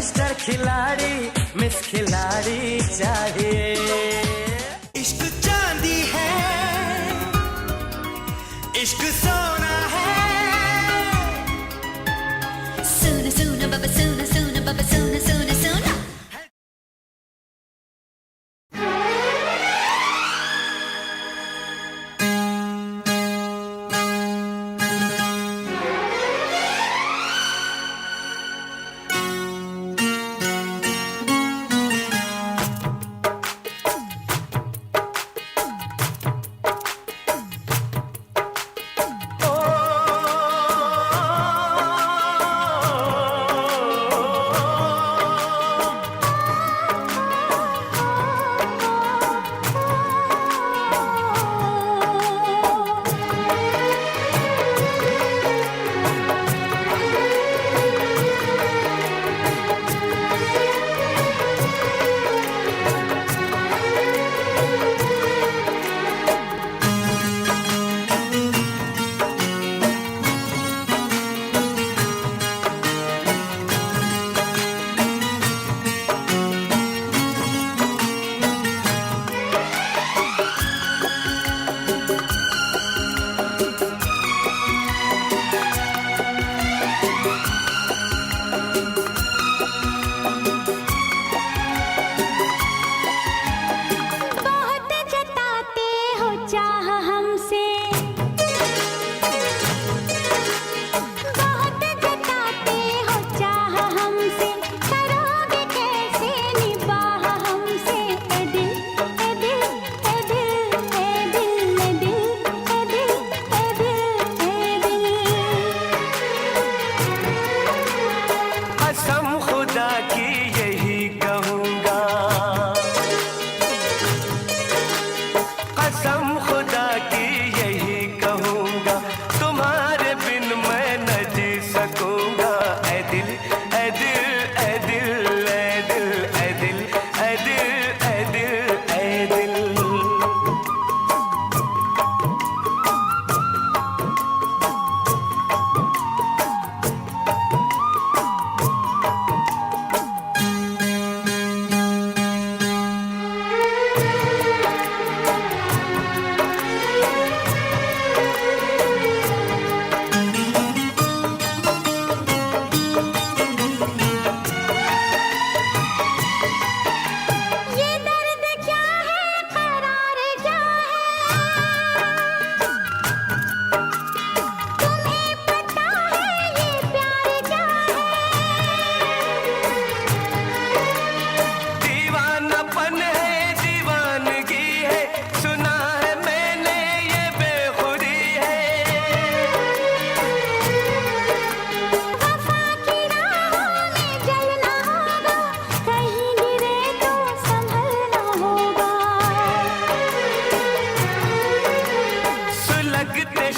Mister खिलाड़ी miss खिलाड़ी चाहिए। इश्क चांदी है, इश्क सोना है। सोना सोना बाबा सोना सोना बाबा सोना सोना सोना।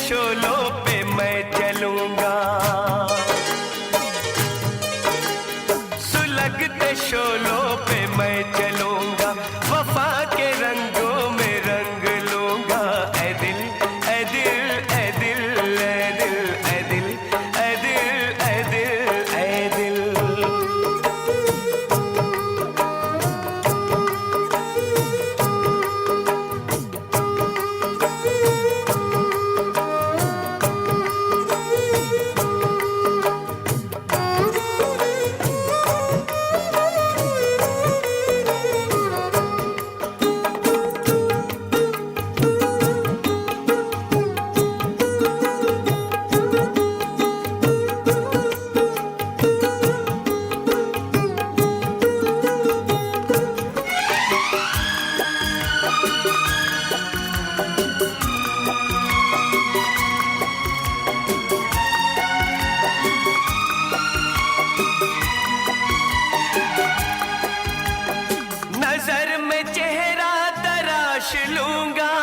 शोलों पे मैं चलूंगा, सुलगते शोलों पे मैं चलूंगा, वफा के रंगों में रंग लूंगा। ऐ दिल ऐ दिल ऐ दिल ऐ दिल ऐ दिल ऐ दिल ऐ दिल ऐ दिल। नजर में चेहरा तराश लूंगा,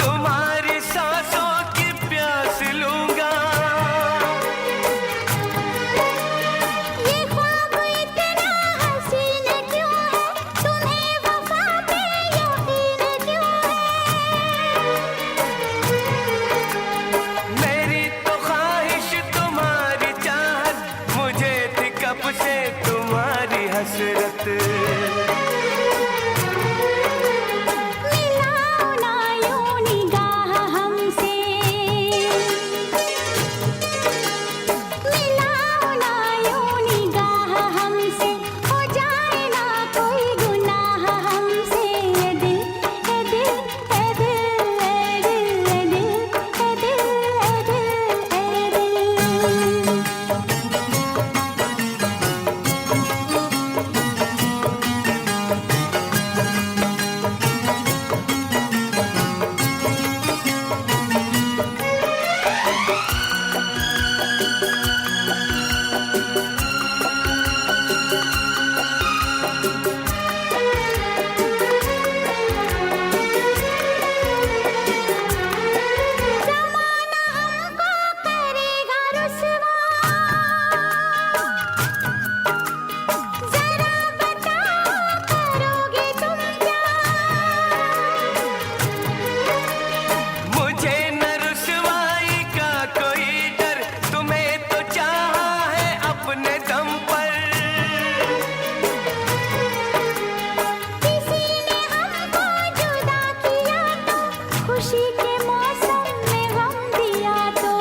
तुम्हारी सांसों की प्यास लूंगा। ये ख्वाब इतना हसीन क्यों है, तुम्हें वफा पे यकीन क्यों है। मेरी तो ख्वाहिश तुम्हारी चाह मिलाओ ना यूं निगाह हमसे, मिलाओ ना यूं निगाह हमसे, हो जाए ना कोई गुनाह हमसे। ए दिल ए दिल ए दिल ए दिल ए दिल ए दिल ए दिल ए दिल। ज़माना हमको करेगा रुसवा, ज़रा बताओ करोगे तुम क्या? मुझे न रुसवाई का कोई डर, तुम्हें तो चाहा है अपने दम पर। किसी ने हमको जुदा किया तो, खुशी के मौसम में गम दिया तो।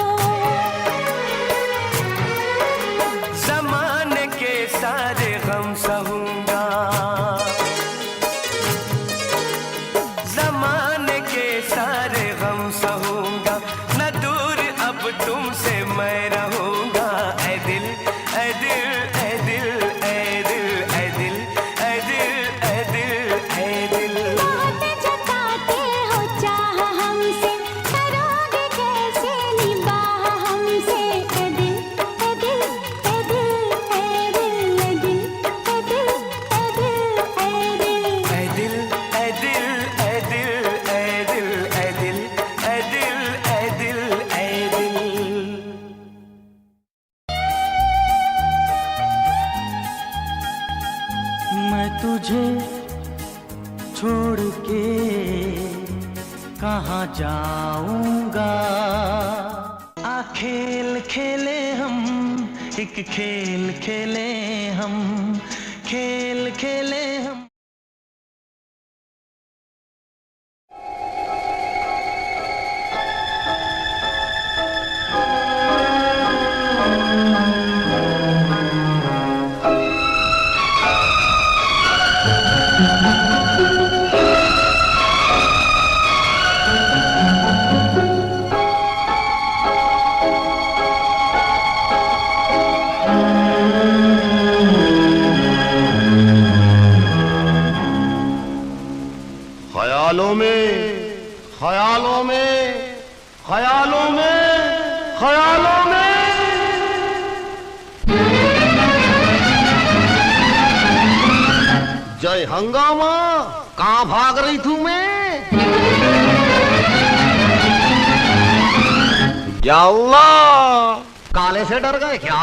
ज़माने के सारे गम सहूंगा, ज़माने के सारे गम सहूंगा, न दूर अब तुमसे मैं रहूंगा। ऐ दिल ऐ दिल ऐ दिल ऐ दिल ऐ दिल ऐ दिल ऐ दिल ऐ दिल। बहुत जताते हो चाह हमसे, करोगे कैसे निबाह हमसे। ए दिल ए दिल ए दिल ए दिल ए दिल ए दिल ए दिल ए दिल। ऐ दिल ऐ दिल ऐ दिल ऐ दिल ऐ दिल ऐ दिल ऐ दिल ऐ दिल। मैं तुझे छोड़ के कहाँ जाऊंगा। आ खेल खेले हम, एक खेल खेले हम, खेल खेले हम। ख्यालों में ख्यालों में ख्यालों में ख्यालों में जय हंगामा, कहाँ भाग रही थू मैं? या अल्लाह, काले से डर गए क्या?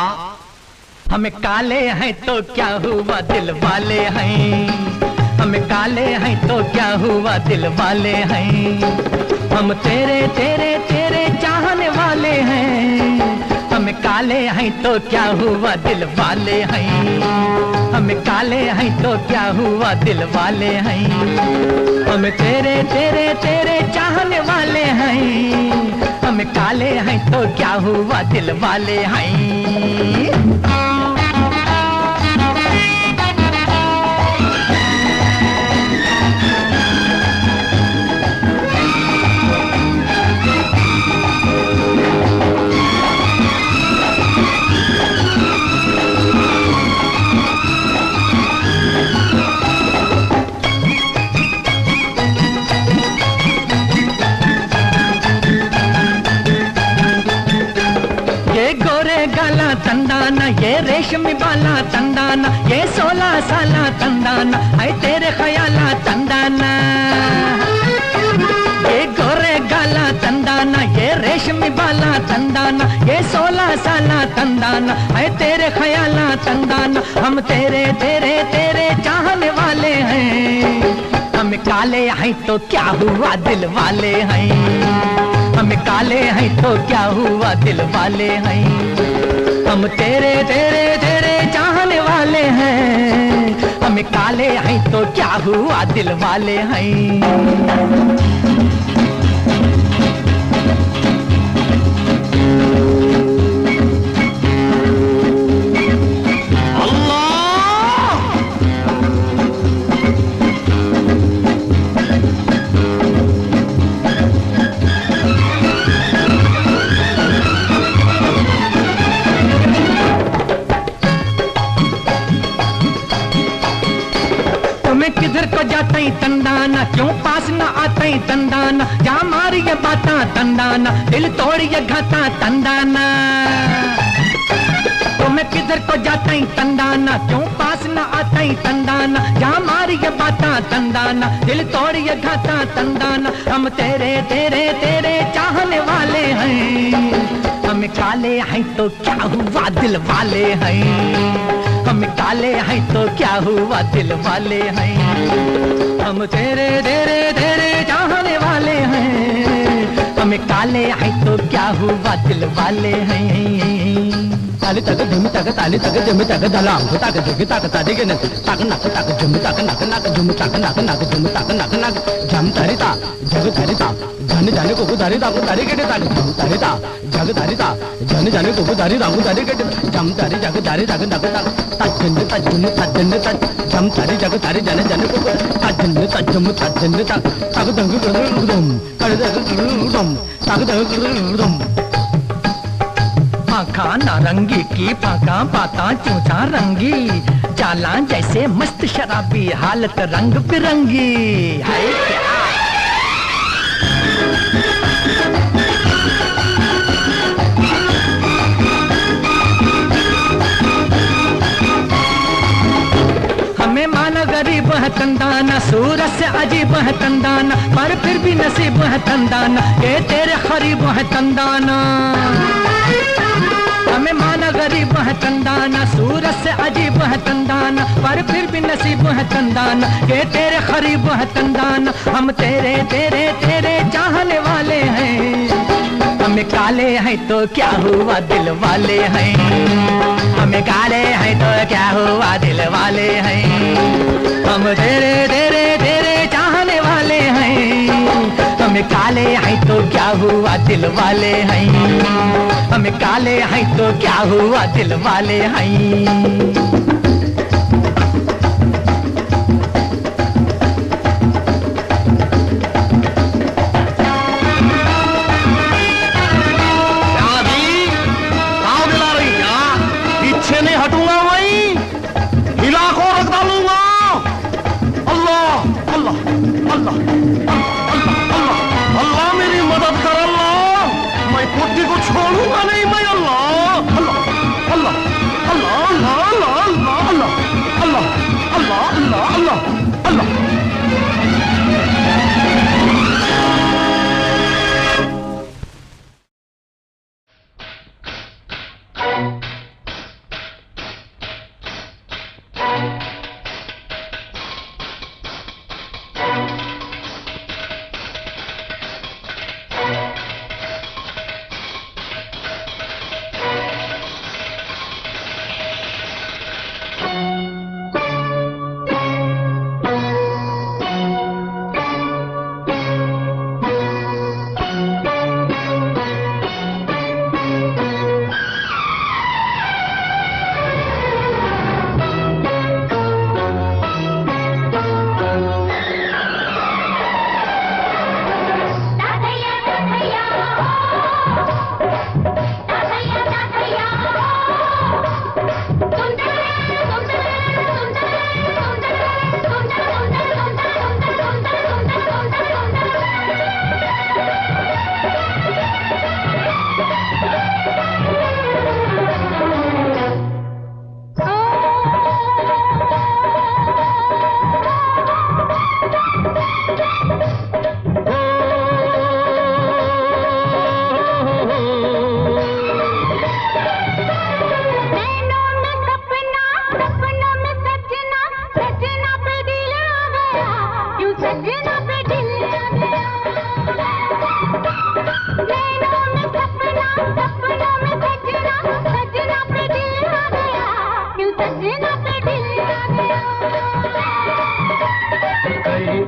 हम काले हैं तो क्या हुआ दिल वाले हैं, हम काले हैं तो क्या हुआ दिल वाले हैं। हम तेरे तेरे तेरे चाहने वाले हैं, हम काले हैं तो क्या हुआ दिल वाले हैं। हम काले हैं तो क्या हुआ दिल वाले हैं। हम तेरे तेरे तेरे चाहने वाले हैं, हम काले हैं तो क्या हुआ दिल वाले हैं। तंदाना ये रेशमी बाला तंदाना, ये 16 साला तंदाना, है तेरे ख्याला तंदाना। ये गोरे गाला तंदाना, ये रेशमी बाला तंदाना, ये 16 साला तंदाना, है तेरे ख्याला तंदाना। हम तेरे तेरे तेरे चाहने वाले हैं, हम काले हैं तो क्या हुआ दिल वाले हैं। हम काले हैं तो क्या हुआ दिल वाले हैं। हम तेरे तेरे तेरे चाहने वाले हैं, हम हम काले हैं तो क्या हुआ दिल वाले हैं। किधर को जाता ही तंदाना, क्यों पास न आता ही तंदाना, जा मारी ये बाता तंदाना, दिल तोड़ ये घाता तंदाना। तो मैं किधर को जाता ही तंदाना, क्यों पास न आता ही तंदाना, जा मारी ये बाता तंदाना, दिल तोड़ ये घाता तंदाना। हम तेरे तेरे तेरे चाहने वाले हैं, हम काले हैं तो क्या हुआ दिल वाले हैं। हम काले हैं तो क्या हुआ दिल वाले हैं। हम तेरे तेरे तेरे चाहने वाले हैं, हम काले हैं तो क्या हुआ दिल वाले हैं। ताली तक धुम तक ताली तक जम तक दलाम तक जग तक तादी के नक तक नक तक जम तक नक नक जम तक नक नक जम तक नक नक जम तारिता जग तारिता जाने जाने को दारी दा को दारी के ताली जम तारिता जग तारिता जाने जाने को दारी दा को दारी के जम तारी जग दारी जग नक तक तजन तक जम तारी जग तारी जाने जाने को तजन तक जम तजन तक दंग गुदम कर गुदम तक दंग गुदम। आँखा नारंगी की पाका पाता चूचा रंगी, जाला जैसे मस्त शराबी हालत रंग बिरंगी। हाय क्या हमें माना गरीब है तंदाना, सूरत से अजीब है तंदाना, पर फिर भी नसीब है तंदाना, ये तेरे खरीब है तंदाना। हमें माना गरीब है तंदाना, सूरत से अजीब है तंदाना, पर फिर भी नसीब है तंदाना, ये तेरे खरीब है तंदाना। हम तेरे तेरे तेरे चाहने वाले हैं, हमें काले हैं तो क्या हुआ दिल वाले हैं। हमें काले हैं तो क्या हुआ दिल वाले हैं। हम तेरे तेरे तेरे चाहने वाले हैं, हमें काले हैं तो क्या हुआ दिल वाले हैं। हमें काले हैं तो क्या हुआ दिल वाले हैं।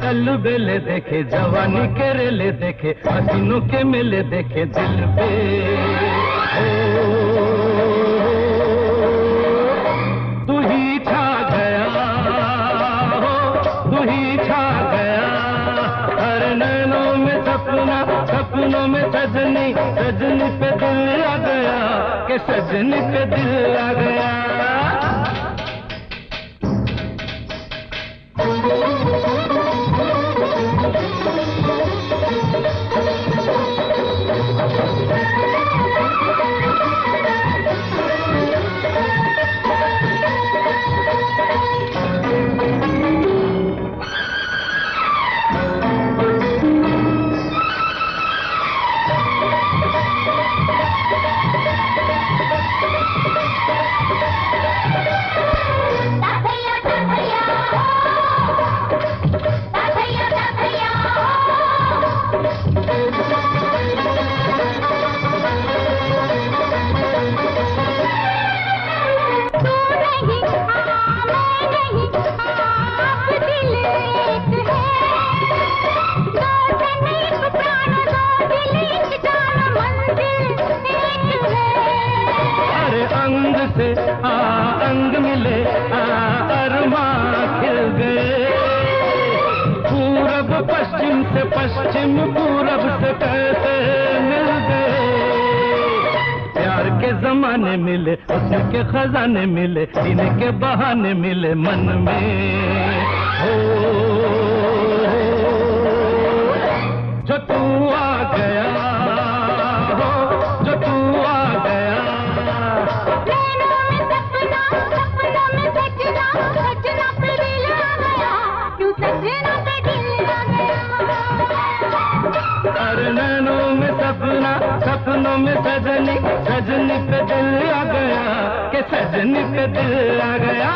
अलबेले देखे, जवानी के रेले देखे, हसीनों के मेले देखे दिल पे। तू ही छा गया, तू ही छा गया, हर नैनों में सपना, सपनों में सजनी, सजनी पे दिल आ गया, के सजनी पे दिल आ गया। अंग मिले अरमा खिल गए, पूरब पश्चिम से पश्चिम पूरब से कैसे मिल गए। प्यार के जमाने मिले, हुस्न के खजाने मिले, जीने के बहाने मिले मन में। हो जो तू आ गया, हो जो तू आ गया, अरे नैनों में सपना, सपनों में सजनी, सजनी पे दिल आ गया, के सजनी पे दिल आ गया।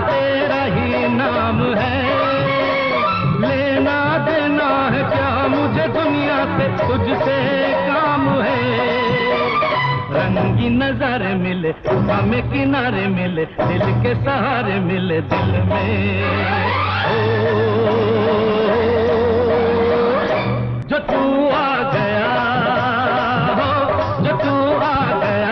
तेरा ही नाम है, लेना देना है क्या मुझे दुनिया से, तुझसे काम है। रंगी नजारे मिले, हमें किनारे मिले, दिल के सहारे मिले दिल में। जो तू आ गया, जो तू आ गया,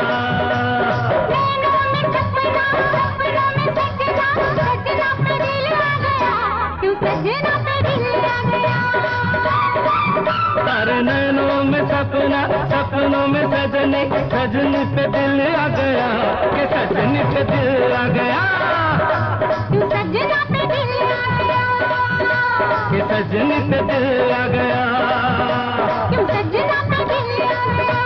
तारे नैनों में सपना, सपनों में सजनी, सजनी पे दिल आ गया, के सजनी पे दिल आ गया, तू सजना पे दिल आ गया, के सजनी पे दिल आ गया, तू सजना पे दिल आ गया।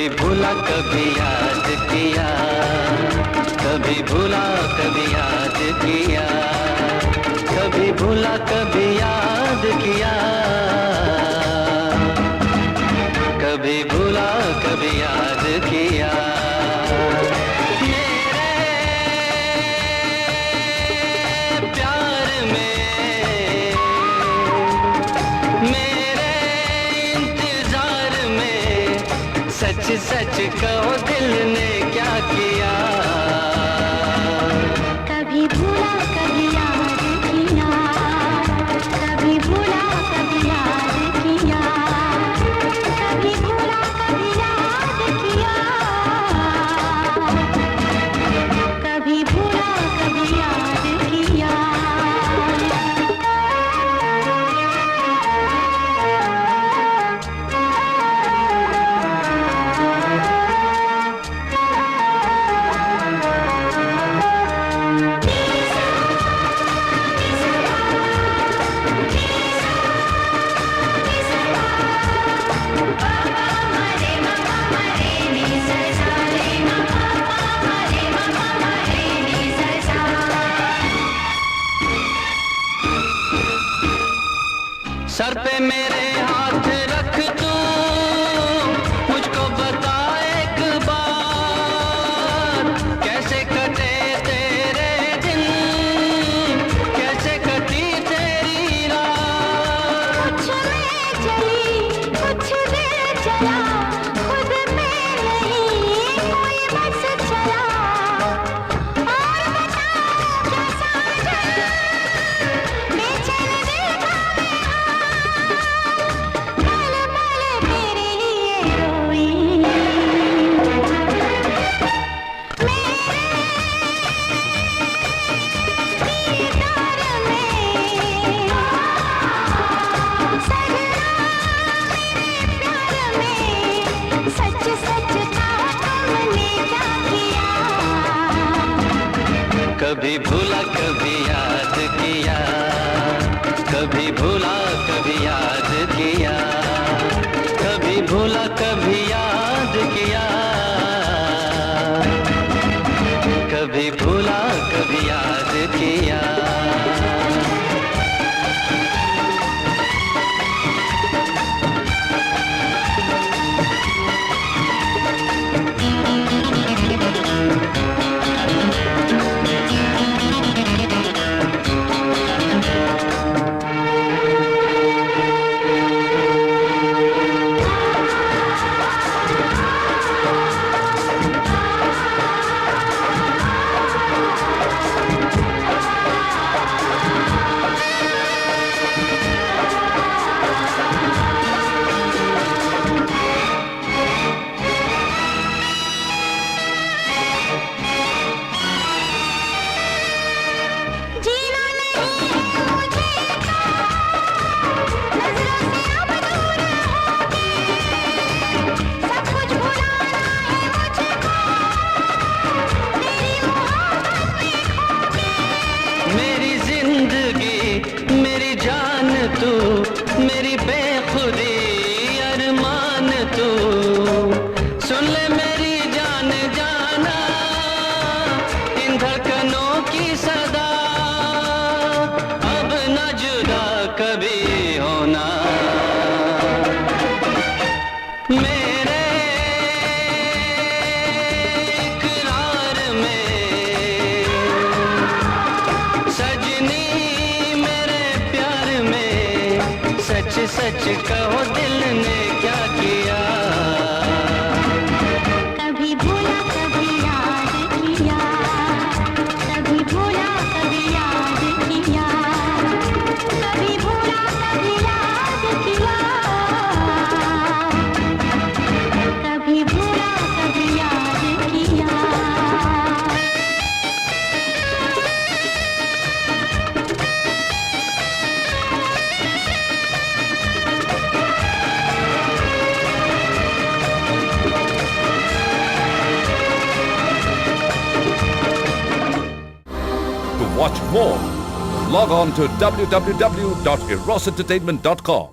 कभी भूला कभी याद किया, कभी भूला कभी याद किया, कभी भूला कभी याद किया, कभी भूला कभी याद किया। मेरे प्यार में, मेरे इंतजार में, सच सच कहो दिल ने क्या किया। कभी भूला कभी याद किया, कभी भूला कभी याद किया, कभी भूला कभी याद किया, कभी भूला कभी याद किया। सर पे मेरे हाथ रख तू, मुझको बता एक बार, कैसे कटे तेरे दिन, कैसे कटी तेरी रात। कुछ में चली कुछ देर चला, खुद में नहीं कोई बस चला। और बता क्या साजन, बेचैन दिल का पल पल तेरे लिए रोई। मेरे दीदार में सजना, मेरे प्यार में सच सच कहा तुमने क्या किया। कभी भूला कभी याद किया, कभी भूला कभी याद किया, कभी भूला कभी याद किया, कभी भूला कभी याद किया। जीना नहीं है मुझे तो, नजरों से अब दूर होके, सब कुछ भुलाना है मुझको, तेरी मोहब्बत में खोके। मेरी जिंदगी मेरी जान तू, मेरी बेखुदी अरमान तू, सुन ले मेरी जान जाना, इन धड़कनों की सदा, अब न जुदा कभी होना। मेरे इकरार में सजनी, मेरे प्यार में सच सच कहो दिल ने क्या किया। कभी भूला कभी याद किया, कभी भूला कभी याद किया, कभी भूला कभी याद किया, कभी भूला कभी याद किया। To watch more, log on to www.erosentertainment.com.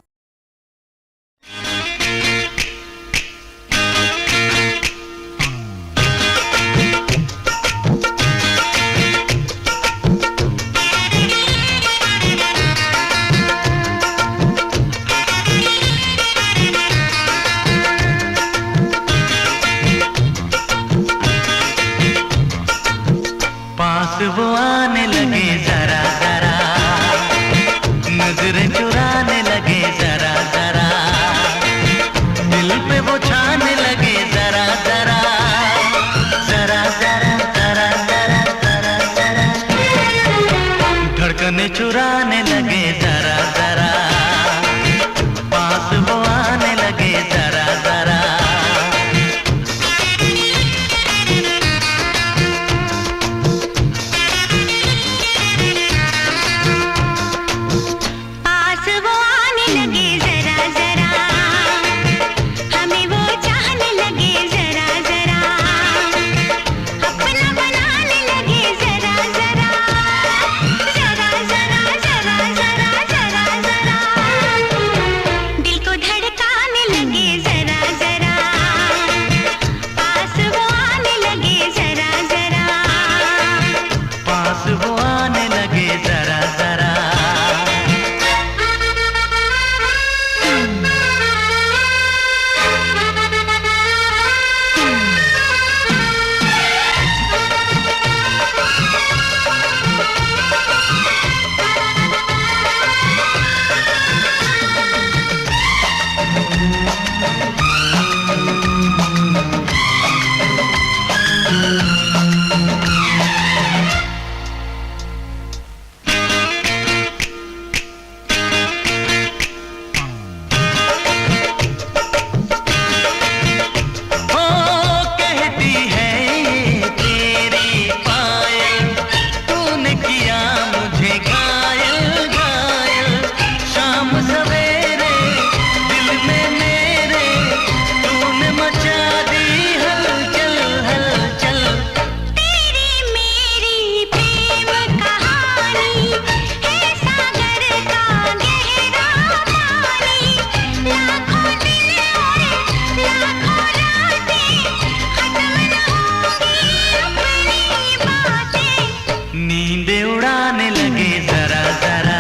चुराने लगे जरा जरा, पास वो आने लगे जरा जरा। पास वो आने लगे जरा जरा, हमें वो चाहने लगे जरा जरा, अपना बनाने लगे जरा जरा, जरा जरा जरा जरा जरा जरा, दिल को धड़काने लगे जरा जरा, पास वो आने लगे जरा जरा, पास वो आने लगे जरा जरा। नींदे उड़ाने लगे जरा जरा,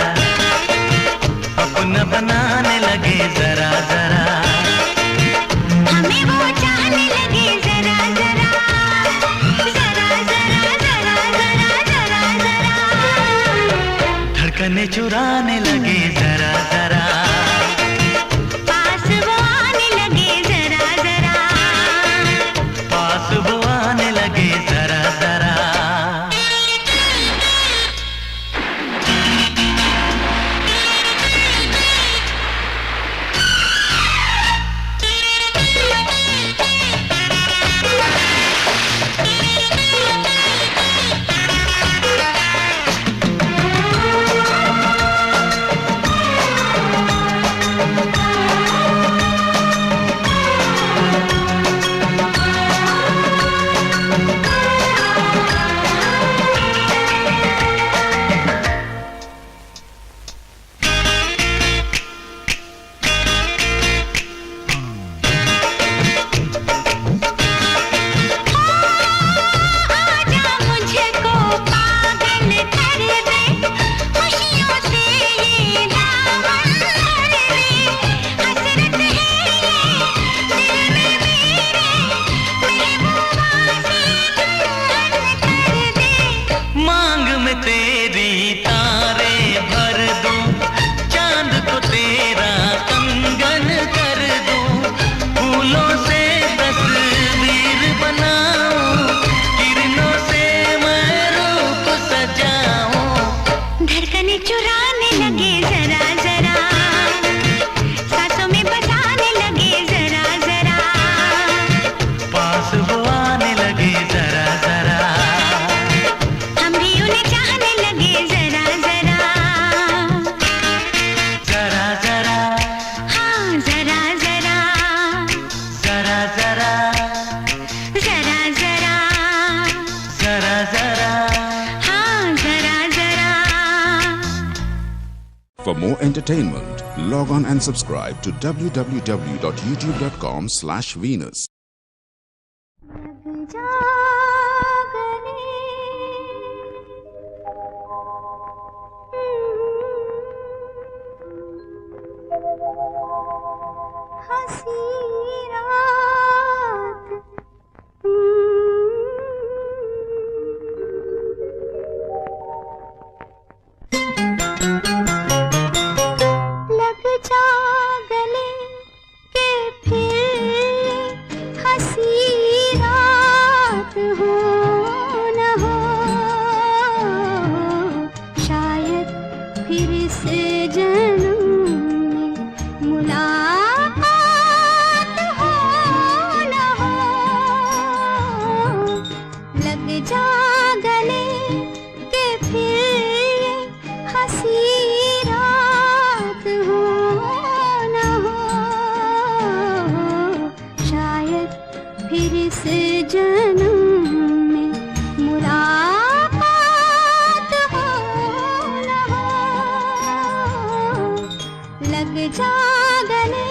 अपना बनाने लगे जरा जरा, हमें वो चाहने लगे जरा जरा, जरा जरा जरा जरा जरा जरा, धड़कने चुराने लगे जरा जरा, पास वो आने लगे जरा जरा, पास वो आने लगे जरा जरा। आजा मुझको पागल कर दे, खुशियों से ये दामन भर दे, हसरत है ये दिल में मेरे, महबूबा से दुल्हन कर दे। मांग में तेरी तारे भर दूं, चांद को तेरा कंगन कर दूं, फूलों से तस्वीर बनाऊं, किरणों से मैं रूप सजाऊं। धड़कने चुराने लगे जरा जरा, सांसों में बसाने लगे जरा जरा, पास वो आने लगे जरा जरा, हम भी उन्हें चाहने लगे जरा जरा, जरा जरा हाँ जरा जरा, जरा जरा जरा जरा, जरा जरा। हाँ जरा जरा। For more entertainment, log on and subscribe to www.youtube.com/Venus. लग जा गले, हंसी रात, लग जा गले के फिर हंसी रात हो न हो, शायद फिर से जन्म में मुलाकात हो न हो, लग जा गले के फिर ये हंसी रात हो न हो, शायद फिर से जन्म में मुलाकात हो न हो, लग जा गले।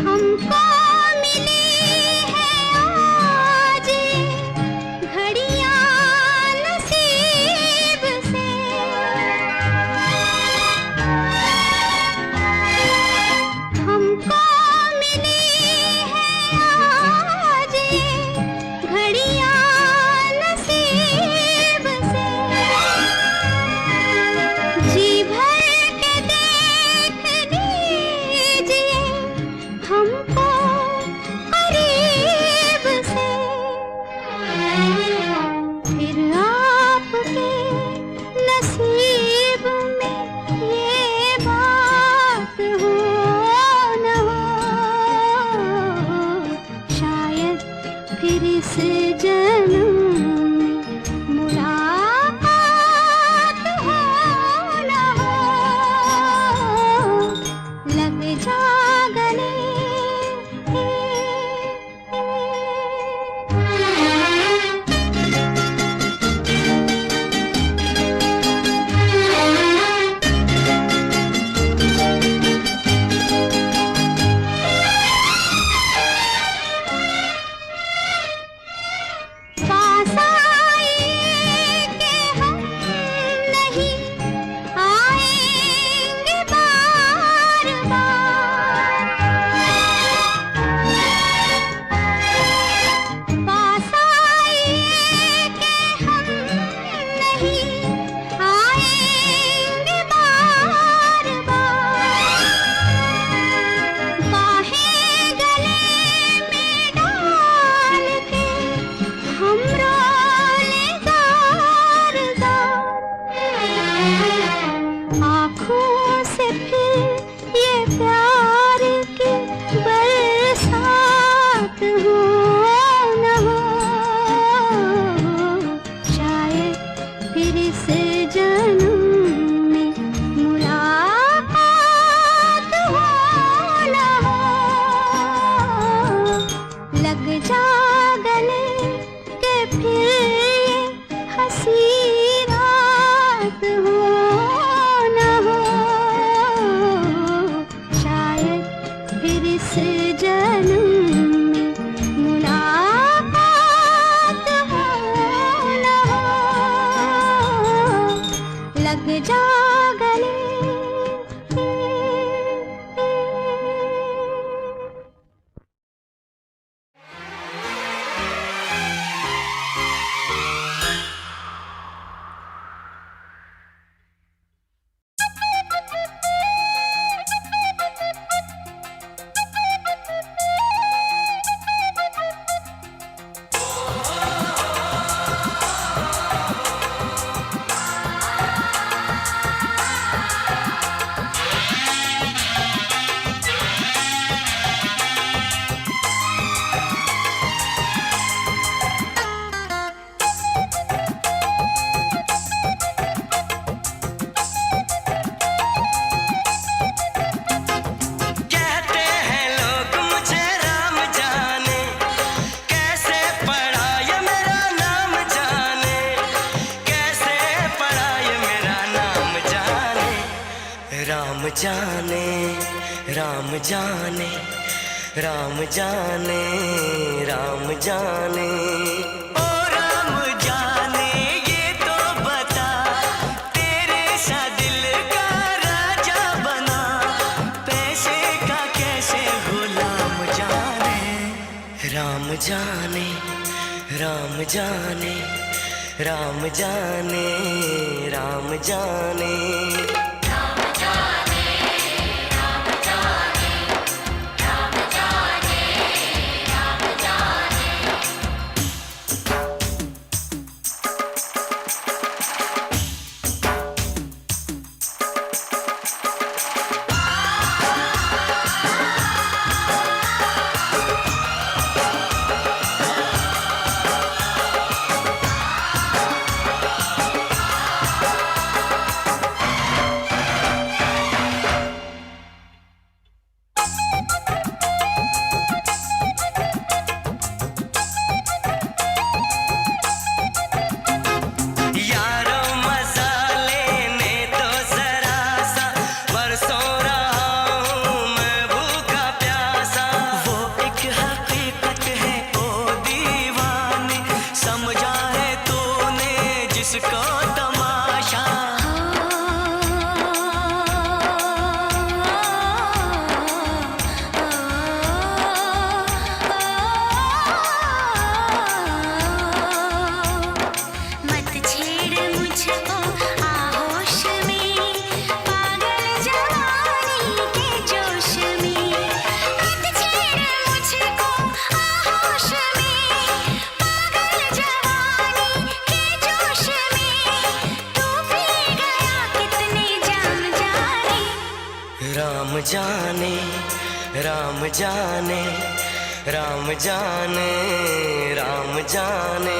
हमको मिली है आज घड़ियां नसीब से, हमको मिली है आज घड़ियां नसीब से, जी भर के देख लीजिए हमको करीब से, फिर आपके नसीब में ये बात हो न हो, शायद फिर से जन्म में मुलाकात हो न हो, लग जा गले। पास आए कि हम नहीं आएंगे बार बार, पास आए कि हम नहीं आएंगे बार बार, बाहें गले में डाल के हम रोले जार जार, आँखों से फिर ये प्यार की बरसात हो न हो, शायद फिर से जन्म में मुलाकात हो न हो, लग जा गले के फिर ये हंसी रात हो न हो, शायद फिर से जन्म में मुलाकात हो न हो, लग जा गले। राम जाने राम जाने राम जाने राम जाने ओ राम जाने ये तो बता तेरे सा दिल का राजा बना पैसे का कैसे गुलाम जाने राम जाने राम जाने राम जाने राम जाने। राम जाने राम जाने राम जाने राम जाने।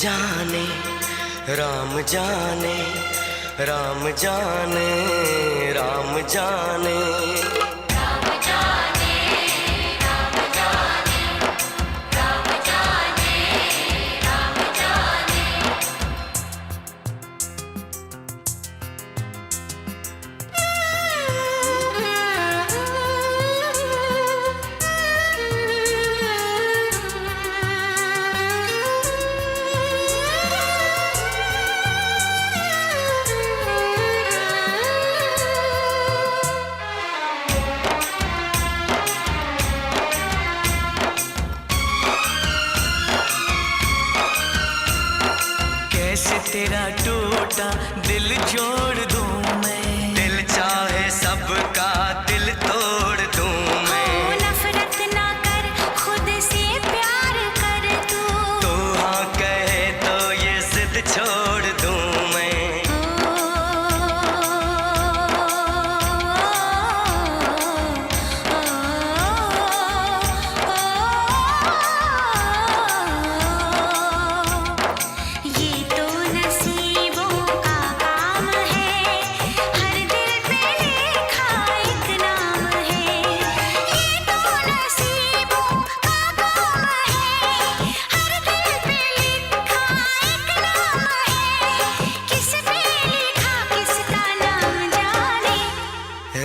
जाने राम जाने राम जाने राम जाने। तेरा टूटा दिल जोड़ दूं मैं, दिल चाहे सबका दिल तोड़ दूं मैं। नफरत ना कर खुद से प्यार कर तू हाँ कहे तो ये जिद छोड़ दूं मैं।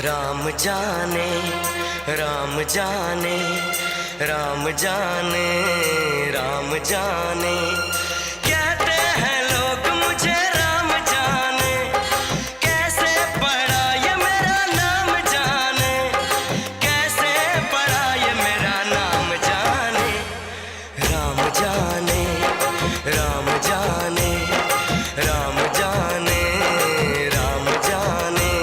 राम जाने राम जाने राम जाने जाने। कहते हैं लोग मुझे राम जाने, कैसे पड़ा ये मेरा नाम जाने, कैसे पड़ा ये मेरा नाम जाने। राम जाने, राम जाने, राम जाने, राम जाने।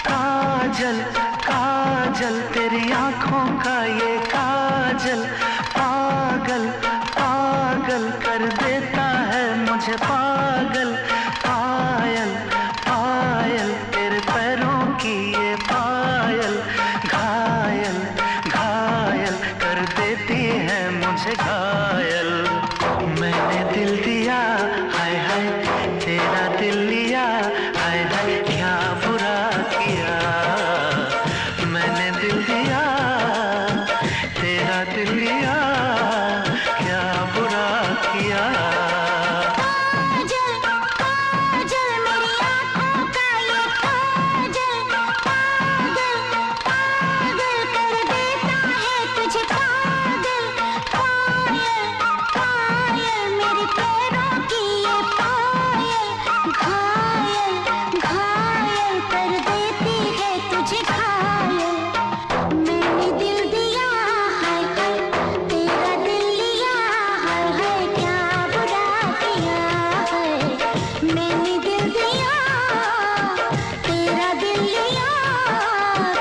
काजल काजल तेरी आंखों का ये काजल, पागल पागल कर देता है मुझे पागल। पायल पायल तेरे पैरों की ये पायल, घायल घायल कर देती है मुझे घायल। मैंने दिल दिया हाय हाय तेरा दिल लिया, हाय हाय क्या बुरा किया। मैंने दिल दिया तेरा दिल लिया, क्या बुरा किया। काजल काजल मेरी आँखों का ये काजल, पागल पागल कर देता है तुझे पागल। पायल पायल मेरे पैरों की ये पायल, घायल घायल कर देती है तुझे घायल। मैंने दिल दिया हाय हाय तेरा दिल लिया, हाय हाय क्या बुरा किया है। मैंने दिल दिया तेरा दिल लिया,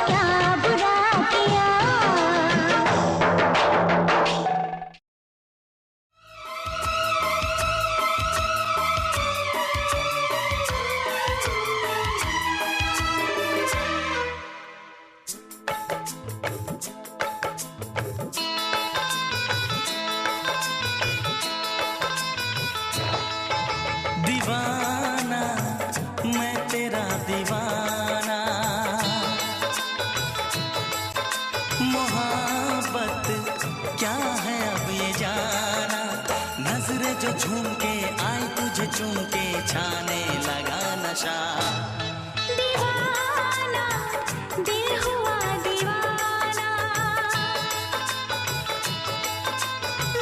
क्या बुरा किया। दीवाना मैं तेरा दीवाना, मोहब्बत क्या है अब ये जाना। नजरें जो झूम के आई तुझे चूम के छाने लगा नशा। दीवाना दिल हुआ दीवाना,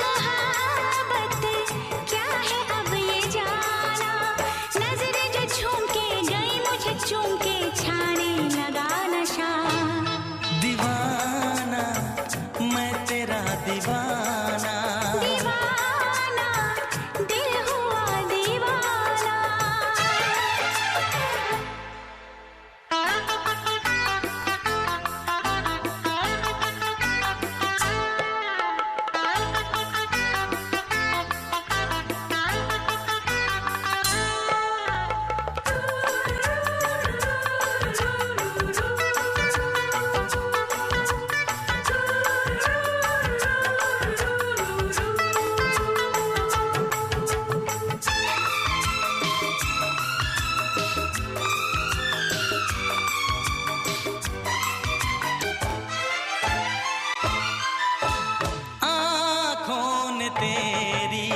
मोहब्बत क्या है अब ये जाना। नजरें जो झूम के गई मुझे चूम के छाने लगा नशा। दीवाना मैं तेरा दीवाना, दीवाना दिल हुआ दीवाना। तेरी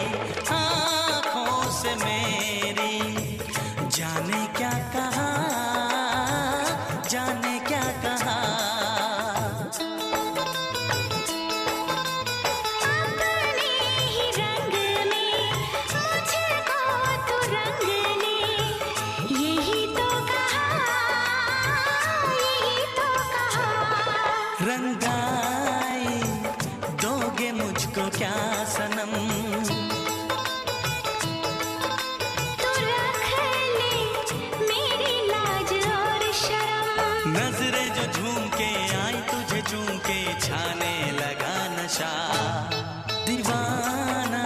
आँखों से मेरी, जाने क्या कहा, जाने क्या कहा। अपने ही रंग में मुझको तू रंग ले, यही तो कहा, यही तो कहा। रंगाई दोगे मुझको क्या सनम, तू रख ले मेरी लाज और शर्म। नजरें जो झूम के आई तुझे चूम के, छाने लगा नशा। दीवाना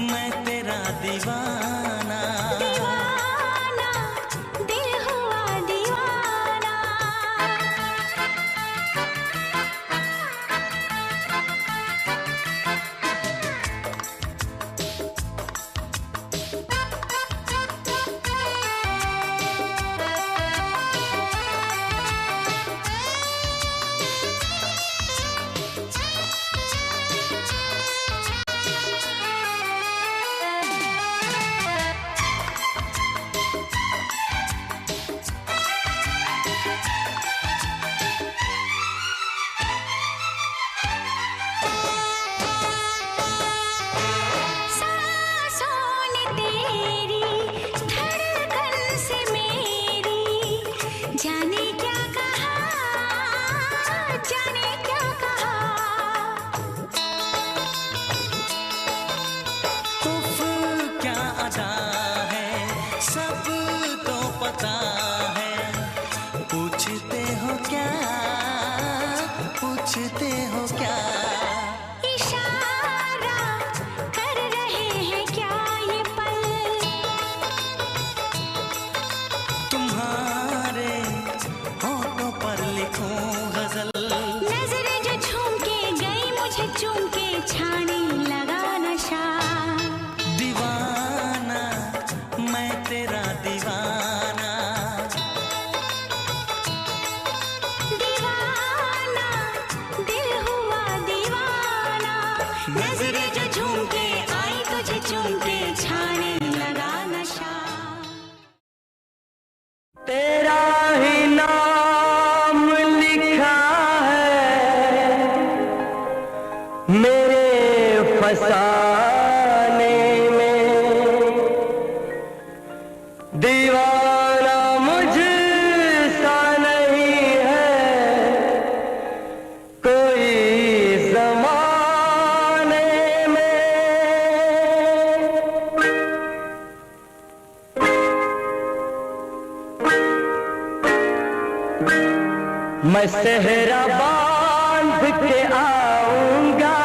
मैं तेरा दीवाना, दीवाना दिल हुआ दीवाना। सांसों ने तेरी धड़कन से मेरी, जाने क्या कहा, जाने क्या कहा। उफ क्या अदा है, सब तो पता है। पूछते हो क्या, पूछते हो क्या। इशारा कर रहे हैं क्या ये पल, तुम्हारे होठों पर लिखूं गजल। नजरें जो झूम के गई मुझे चूम के, छाने लगा नशा। दीवाना मैं तेरा दीवाना, दीवाना दिल हुआ दीवाना। नजरें जो झूम के आई तुझे चूम के, छाने लगा नशा। तेरा ही नाम लिखा है मेरे फसाने में, दीवाना मुझसा नहीं है कोई ज़माने में। मैं सेहरा बांध के आऊंगा,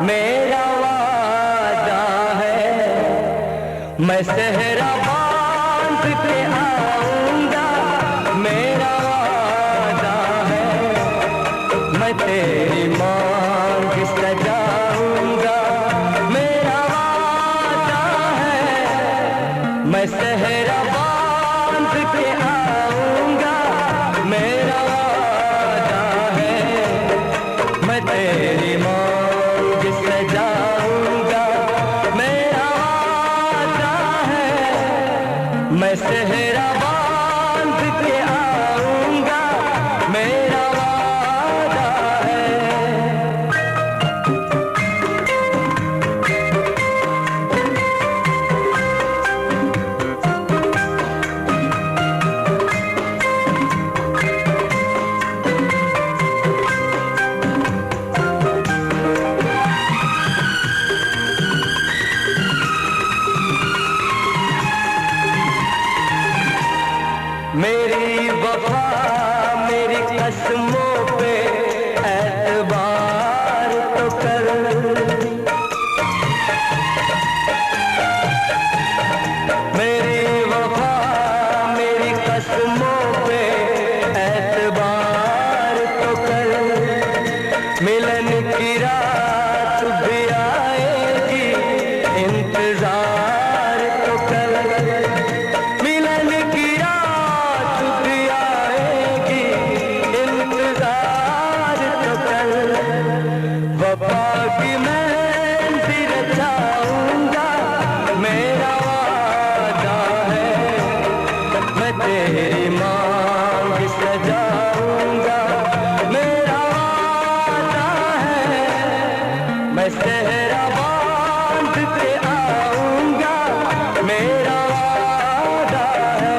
मेरा वादा है। मैं सेहरा बांध के आऊंगा, मेरा वादा है। मैं तेरी मांग सजाऊंगा, मेरा वादा है। मैं सेहरा बांध के आऊंगा, मेरा वादा है। मैं तेरी मांग सजाऊंगा, मेरा वादा है। मैं सेहरा बांध के आऊंगा, मेरा वादा है। मेरी वफा मेरी कसमों पे एतबार तो कर। मेरी वफा मेरी कसमों पे एतबार तो कर। मिलन की रात भी आएगी, इंतजार तो कर। मिलन की रात भी आएगी, इंतजार तो कर। वफा की मेहंदी रचा के आऊंगा, मेरा वादा है।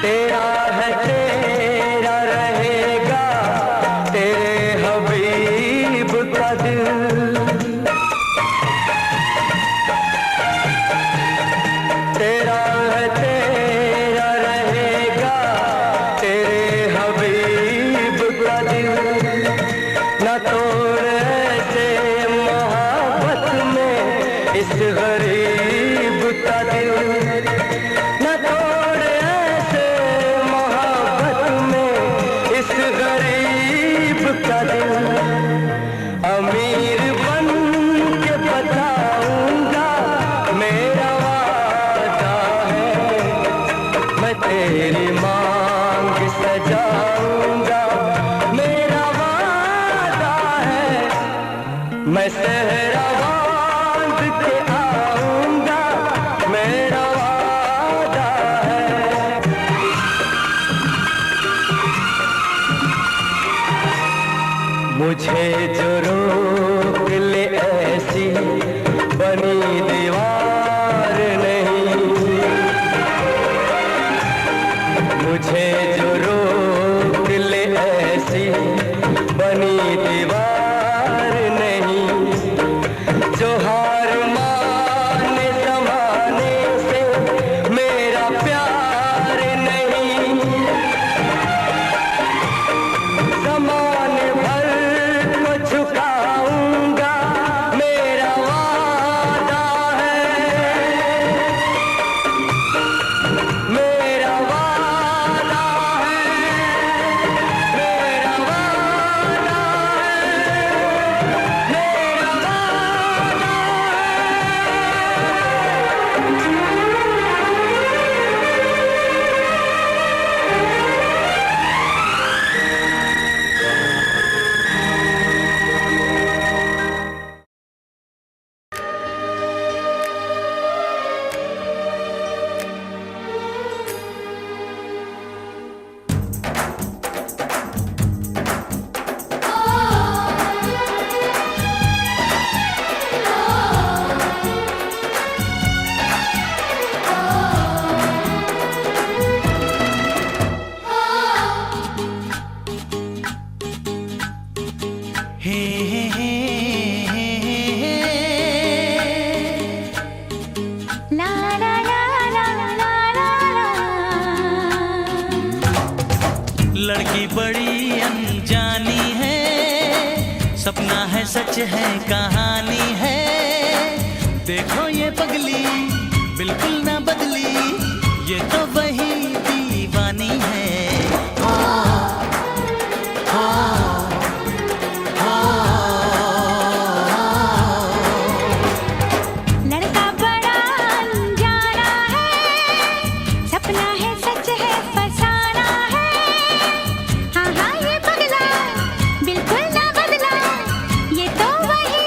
तेरा है तेरा रहेगा, तेरे हबीब का दिल। तेरा है तेरा रहेगा, तेरे हबीब का दिल। न तोड़ ऐसे मोहब्बत में इस गरीब का दिल। न तोड़ ऐसे मोहब्बत में इस गरीब का दिल। अमीर बन के बताऊंगा, मेरा वादा है। मैं तेरी मांग सजाऊंगा, मेरा वादा है। मैं सहरा बांध के आऊंगा, मेरा वादा है। मुझे जो रोक ले ऐसी बनी दीवार नहीं। मुझे जो रोक ले ऐसी बनी दीवार नहीं। जो हार माने ज़माने से मेरा प्यार नहीं। ज़माने भर को झुकाऊंगा, मेरा वादा है। मेरा वादा है। मेरा वादा है। मेरा वादा हे हे हे हे हे ला ला ला ला ला ला ला। लड़की बड़ी अनजानी है, सपना है सच है कहानी है। देखो ये पगली बिल्कुल ना बदली, ये तो वही दीवानी है। लड़का बड़ा अनजाना है, सपना है सच है फसाना है। हाँ हाँ ये पगला बिल्कुल ना बदला, ये तो वही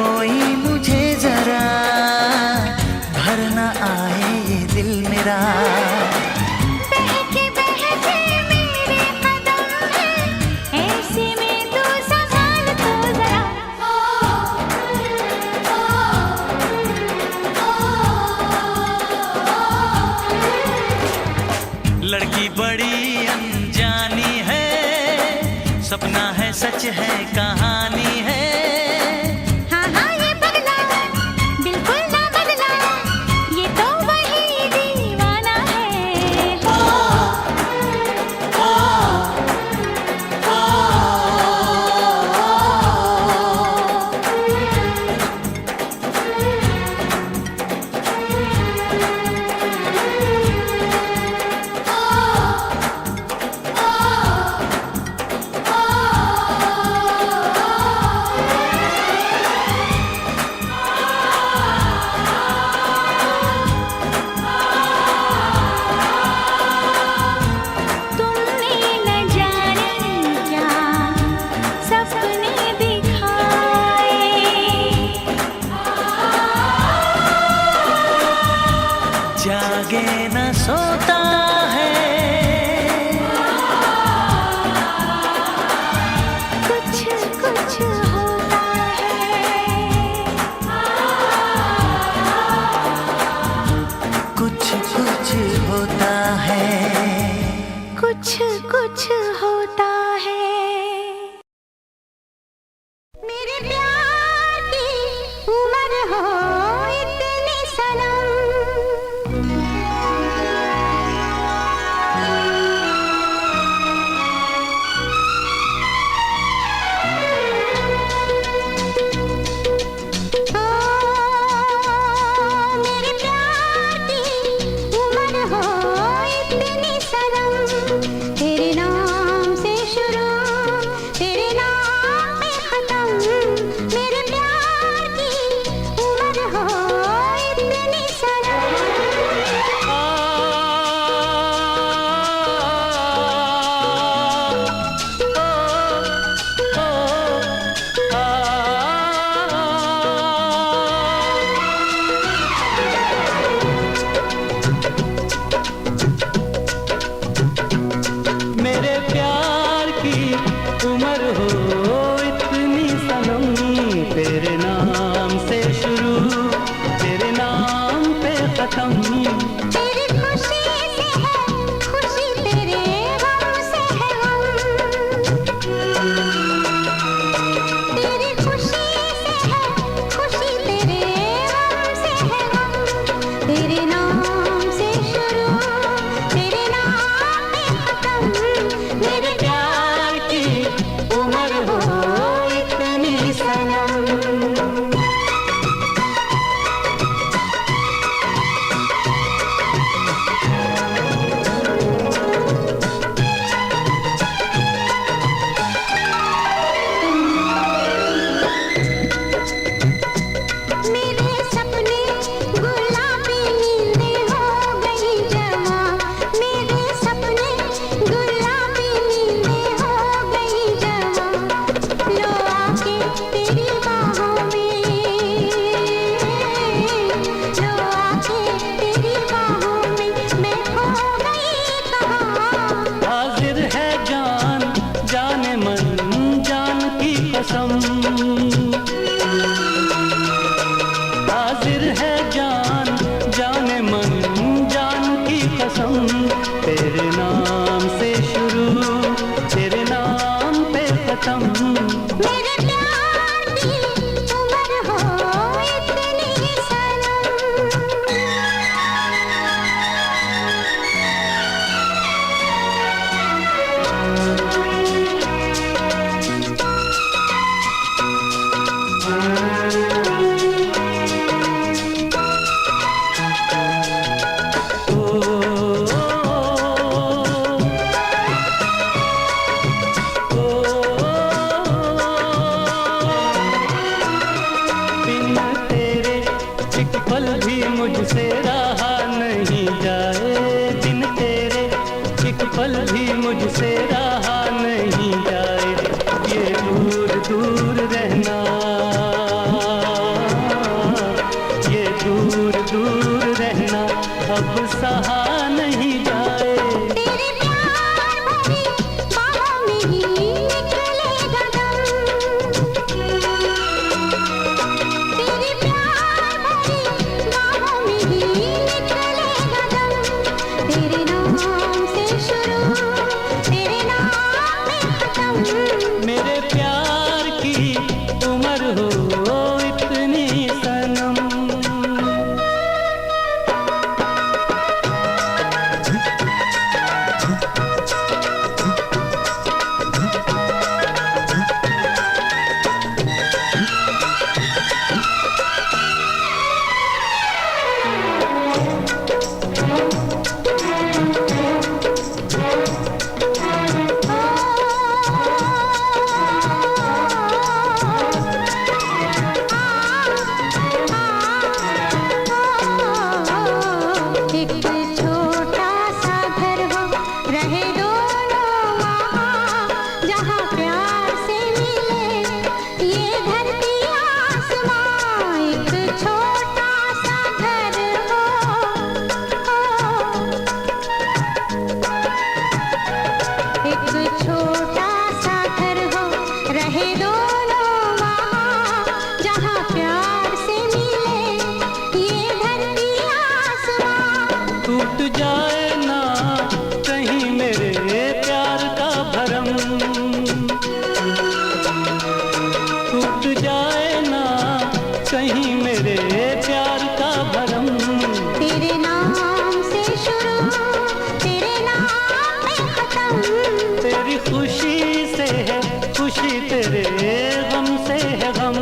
कोई मुझे जरा भर न आए ये दिल मेरा। बहके बहके मेरे कदम है, ऐसे में तू संभाल तो जरा। लड़की बड़ी अनजानी है, सपना है सच है कहानी है। हाँ हाँ ये पगला बिल्कुल ना बदला, ये तो वही दीवाना है। तुमने न जाने क्या सपने दिखाए, जागे न सोता है, कुछ कुछ होता है, कुछ कुछ होता है। कुछ कुछ होता है। मेरे प्यार की उम्र हो इतनी सनम, मेरे प्यार की उम्र हो इतनी सनम, तेरे नाम कहीं मेरे प्यार का भरम। तेरे नाम से शुरू, तेरे नाम पे खत्म। तेरी खुशी से है खुशी, तेरे गम से है गम।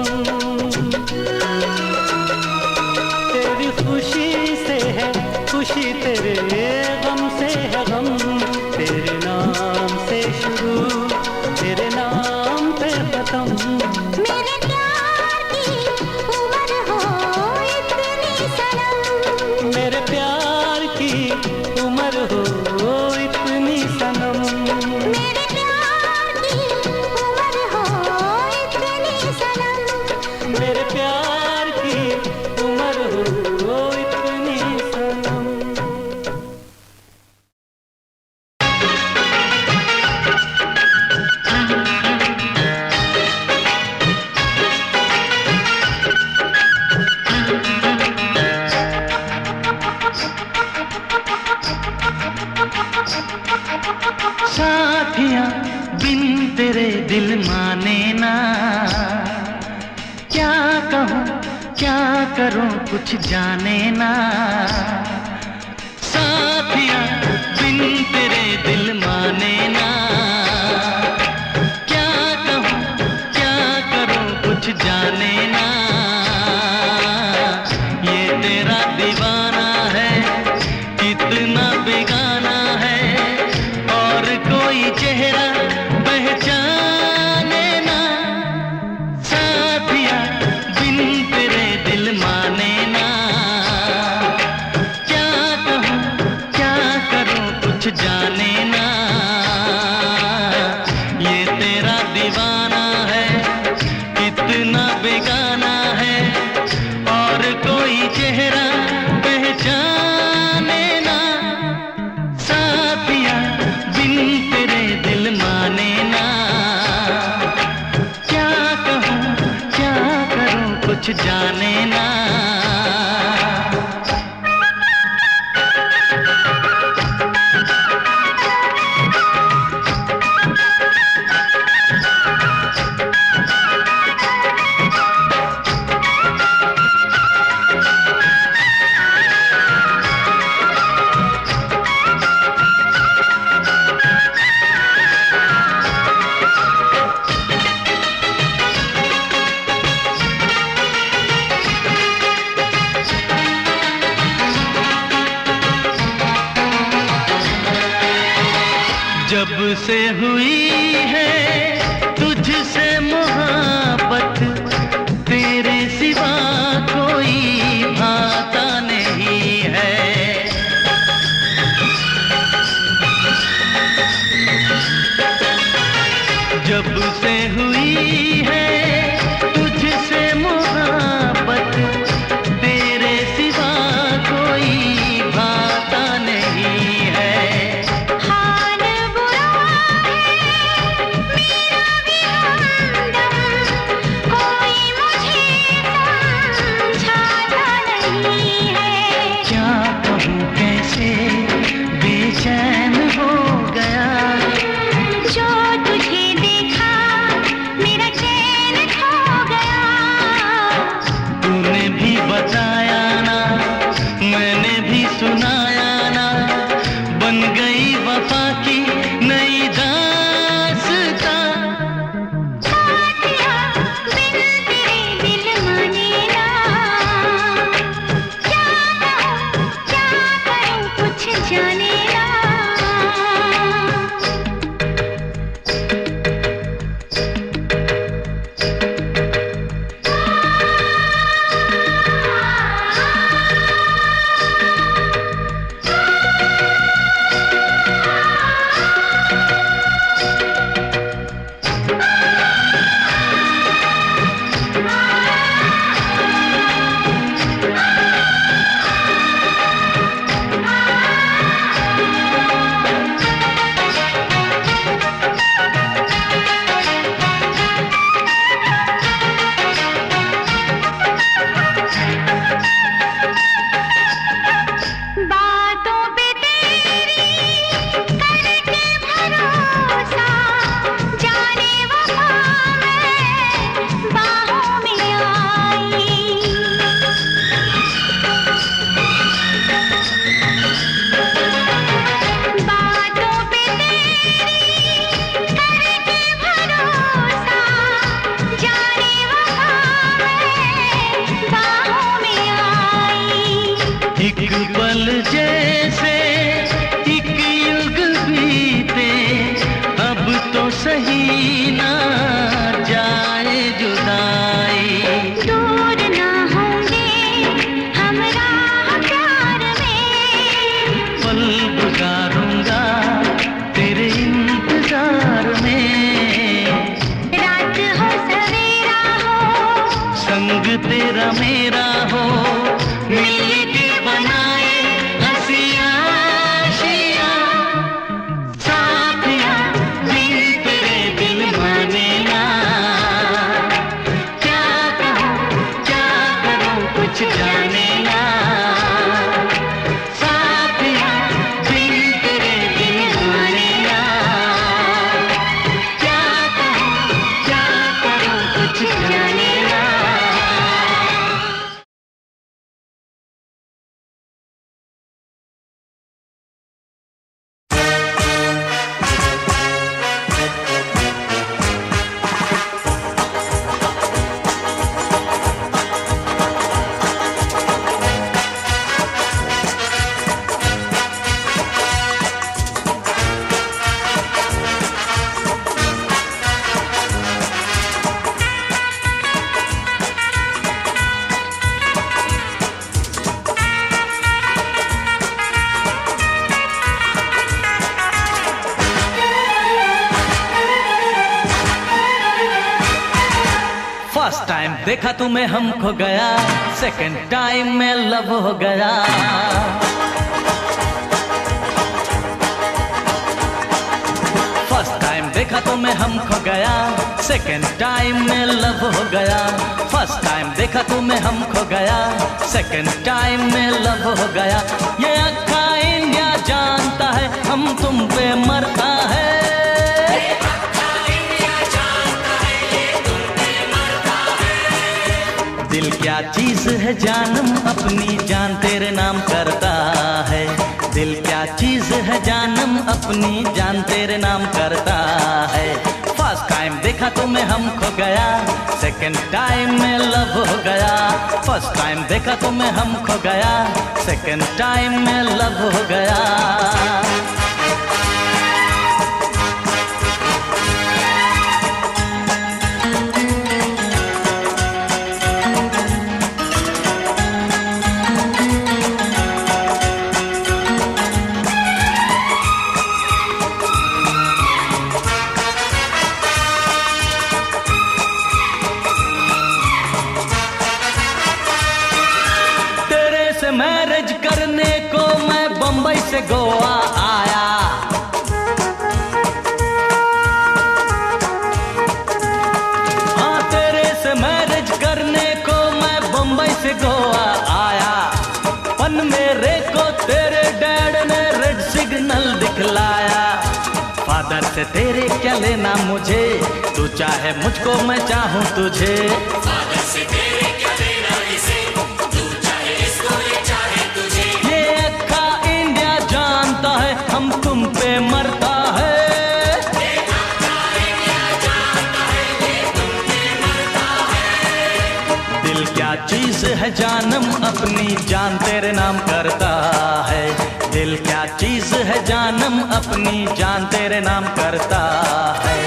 तेरी खुशी से है खुशी, तेरे गम से है गम। तेरे नाम से शुरू, तेरे नाम पे खत्म। मेरे प्यार की उम्र हो इतनी सनम। मेरे प्यार की उम्र हो इतनी सनम। मेरे प्यार की उम्र हो इतनी सनम। मेरे प्यार की उम्र हो इतनी सनम। साथियां बिन तेरे दिल माने ना, क्या कहूँ क्या करूँ कुछ जाने ना। साथियां बिन तेरे दिल माने ना, क्या कहूँ क्या करूँ कुछ जाने ना। ये तेरा दीवाना है कितना बेगाना है, और कोई चेहरा पहचाने ना। साथिया बिन तेरे दिल माने ना, क्या कहूँ क्या करूँ कुछ जाने ना। ये तेरा दीवाना है कितना बेगाना है, और कोई चेहरा पहचाने ना। साथिया बिन तेरे दिल माने ना, क्या कहूँ क्या करूँ कुछ जाने ना। जब से हुई है तुझसे मोहब्बत, तेरे सिवा कोई भाता नहीं है। जब से हुई है तुझसे मोहब्बत, तेरे सिवा कोई भाता नहीं है। हाल बुरा है मेरा भी हम तेरा मेरा हो, मिलके बनाए हंसियां आशियां, साथिया दिल तेरे दिल माने ना, क्या कहूँ क्या करूँ कुछ जाने ना, साथिया दिल तेरे दिल माने ना, क्या कहूँ क्या करूँ कुछ जाने ना। फर्स्ट टाइम देखा तुम्हें हम खो गया, सेकंड टाइम में लव हो गया। फर्स्ट टाइम देखा तुम्हें हम खो गया, सेकंड टाइम में लव हो गया। फर्स्ट टाइम देखा तुम्हें हम खो गया, सेकंड टाइम में लव हो गया। ये अक्का इंडिया जानता है हम तुम पे मरता है। दिल क्या चीज है जानम अपनी जान तेरे नाम करता है। दिल क्या चीज है जानम अपनी जान तेरे नाम करता है। फर्स्ट टाइम देखा तुम्हें हम खो गया, सेकंड टाइम में लव हो गया। फर्स्ट टाइम देखा तुम्हें हम खो गया, सेकंड टाइम में लव हो गया। मैरिज करने को मैं बंबई से गोवा आया। हाँ तेरे से मैरिज करने को मैं बंबई से गोवा आया। पन मेरे को तेरे डैड ने रेड सिग्नल दिखलाया। फादर से तेरे क्या लेना मुझे, तू चाहे मुझको मैं चाहूँ तुझे। फादर से तेरे क्या लेना इसे, तू चाहे इसको ये चाहे तुझे। ये अक्का इंडिया जानता है हम तुम पे मरता है। ये अक्का इंडिया जानता है ये तुम पे मरता है। दिल क्या चीज है जानम अपनी जान तेरे नाम करता है। दिल क्या चीज है जानम अपनी जान तेरे नाम करता है।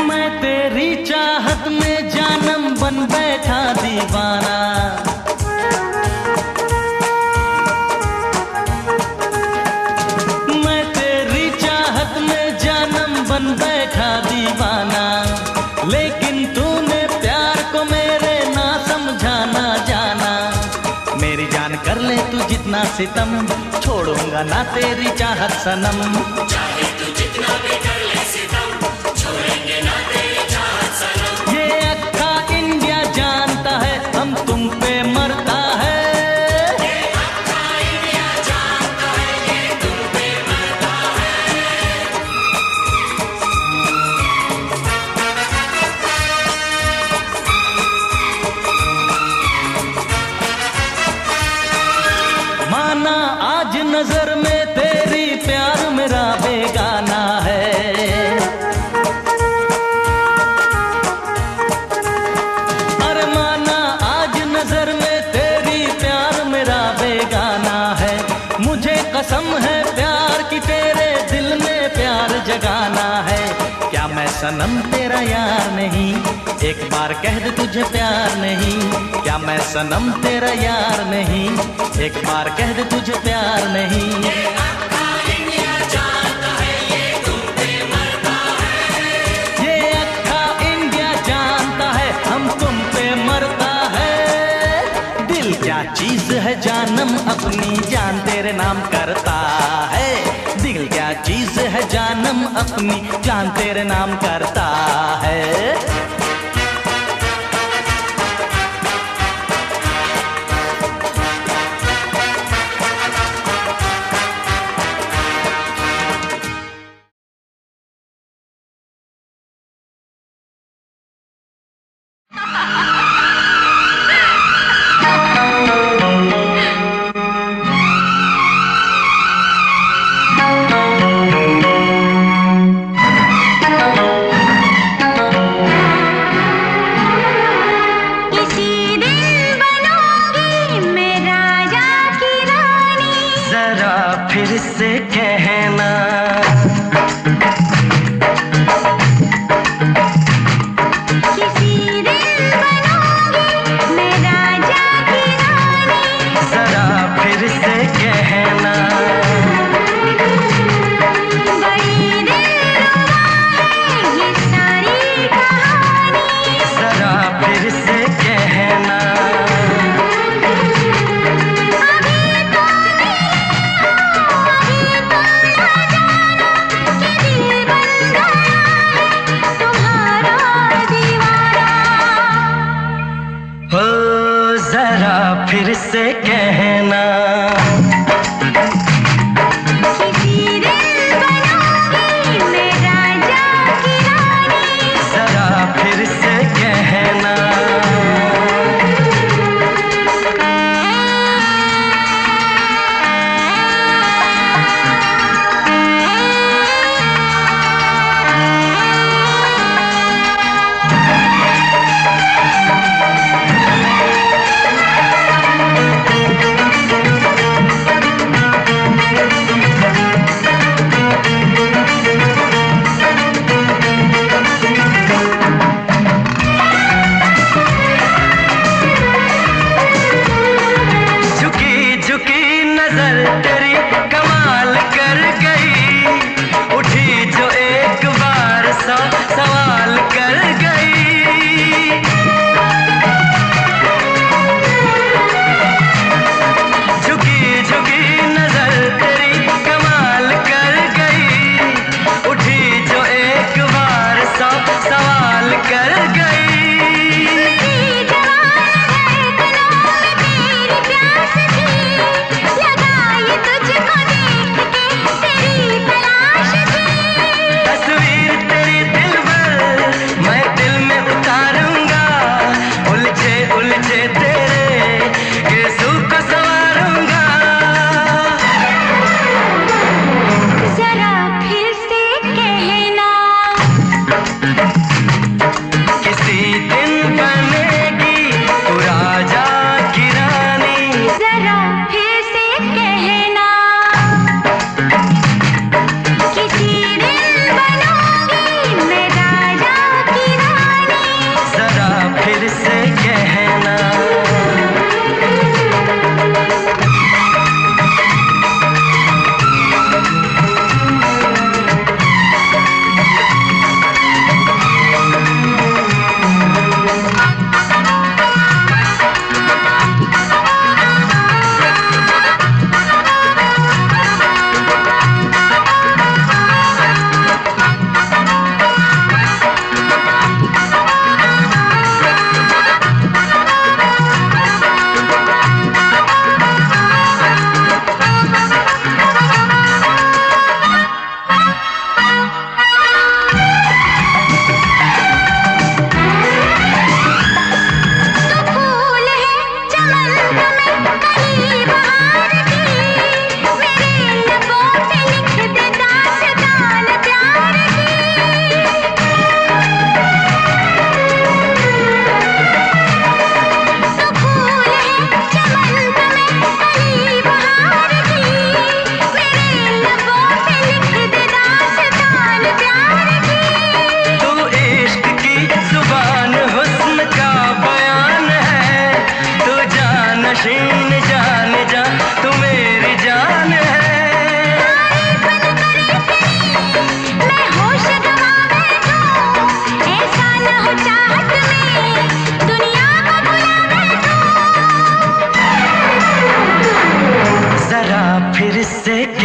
मैं तेरी चाहत में जानम बन बैठा दीवाना। मैं तेरी चाहत में जानम बन बैठा दीवाना। लेकिन तूने प्यार को मेरे ना समझाना जाना। मेरी जान कर ले तू जितना सितम, छोड़ूंगा ना तेरी चाहत सनम। चाहे तू जितना भी कर ले सितम, छोड़ेंगे ना तेरी चाहत सनम। ये अक्का इंडिया जानता है हम तुम पे मरता है। ये अक्का इंडिया जानता है ये तुम पे मरता है। माना आज नजर में तेरी प्यार मेरा बेगाना है। अरे माना आज नजर में तेरी प्यार मेरा बेगाना है। कसम है प्यार की तेरे दिल में प्यार जगाना है। क्या मैं सनम तेरा यार नहीं, एक बार कह दे तुझे प्यार नहीं। क्या मैं सनम तेरा यार नहीं, एक बार कह दे तुझे प्यार नहीं। ये अक्खा इंडिया जानता है, ये तुम पे मरता है। ये अक्खा इंडिया जानता है, हम तुम पे मरता है। दिल क्या चीज है जानम अपनी जान तेरे नाम करता है। दिल क्या चीज है जानम अपनी जान तेरे नाम करता है। फिर से कहना किसी दिन बनूंगी मैं राजा की रानी। जरा फिर से कहना बड़ी दिलरुबा है ये सारी कहानी। जरा फिर से कहना फिर से कहना किसी दिन बनूंगी मैं राजा की रानी। जरा फिर से कहना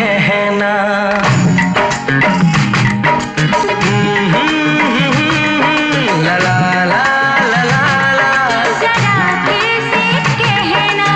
कहना। ला ला ला ला ला ला, जरा फिर से कहना।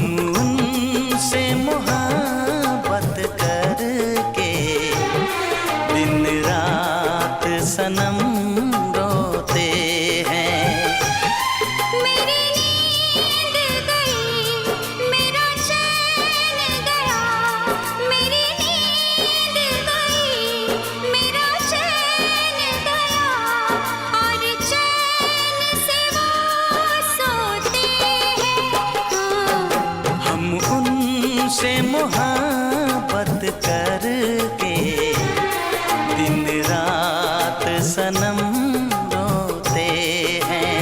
उनसे मोहब्बत करके दिन रात सनम रोते हैं। मेरी नींद गई, मेरा चैन गया, मेरी नींद गई, मेरा चैन गया, और चैन से वो सोते हैं। हम उनसे मोहब्बत करके दिन रात सनम रोते हैं।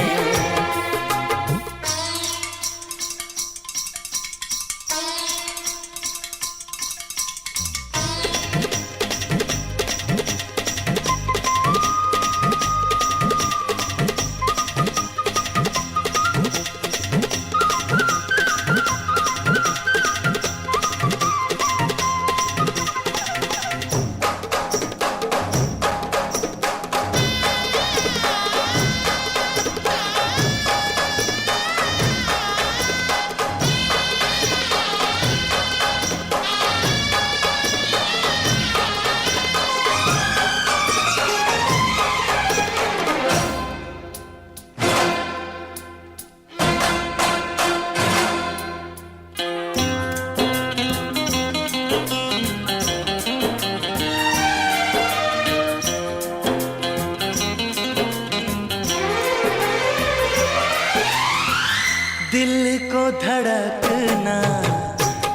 दिल को धड़कना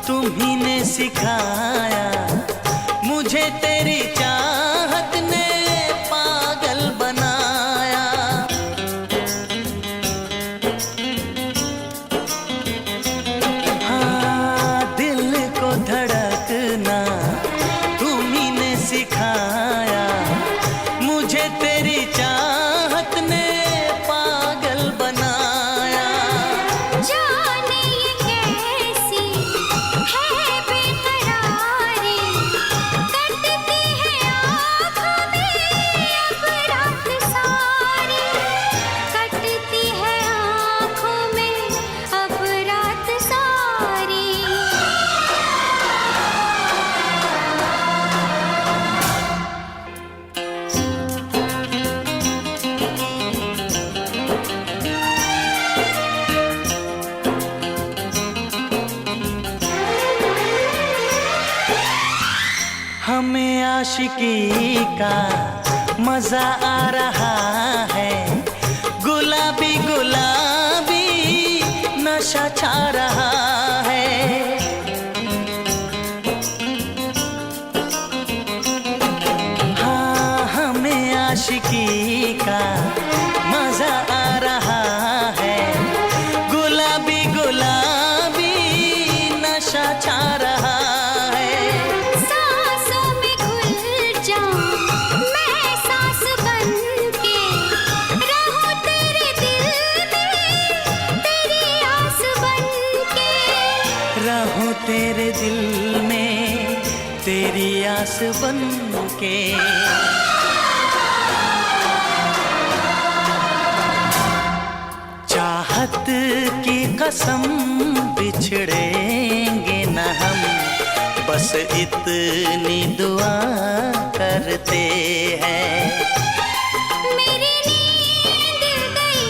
तुम्ही ने सिखाया, मुझे तेरी चाहत ने पागल बनाया। हाँ, दिल को धड़कना तुम्ही ने सिखाया, मुझे तेरी चाहत ने पागल बनाया। जाने ये कैसी है बेकरारी, कटती है आँखों में अब रात सारी, कटती है आँखों में अब रात सारी। हमें आशिकी का मजा आ रहा है, गुलाबी गुलाबी नशा छा रहा है। हाँ, हमें आशिकी का मजा आ रहा है, गुलाबी गुलाबी नशा छा रहा है। सांसों में घुल जाऊं मैं सांस बन के, रहूं तेरे दिल में तेरी आस बन के। रहूं तेरे दिल में तेरी आस बन के। चाहत की कसम बिछड़ेंगे न हम, बस इतनी दुआ करते हैं। मेरी नींद गई,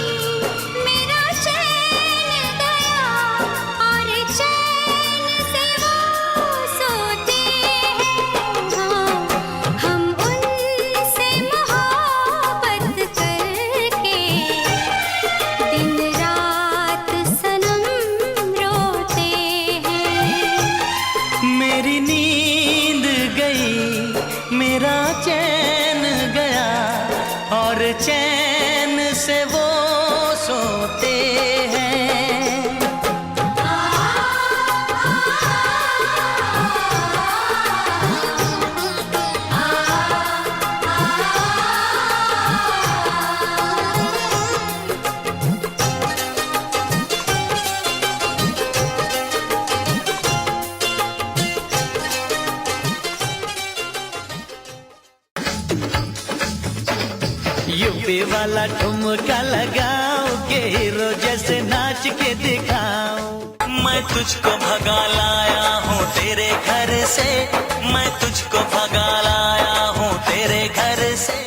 मेरा चैन गया, और चैन से वो सोते हैं। हम उनसे मोहब्बत करके दिन रात सनम रोते हैं। मेरी नींद गई, मेरा चैन गया, और चैन से वो सोते हैं। यूपी वाला ठुमका लगाओ के हीरो जैसे नाच के दिखाओ। मैं तुझको भगा लाया हूँ तेरे घर से, मैं तुझको भगा लाया हूँ तेरे घर से।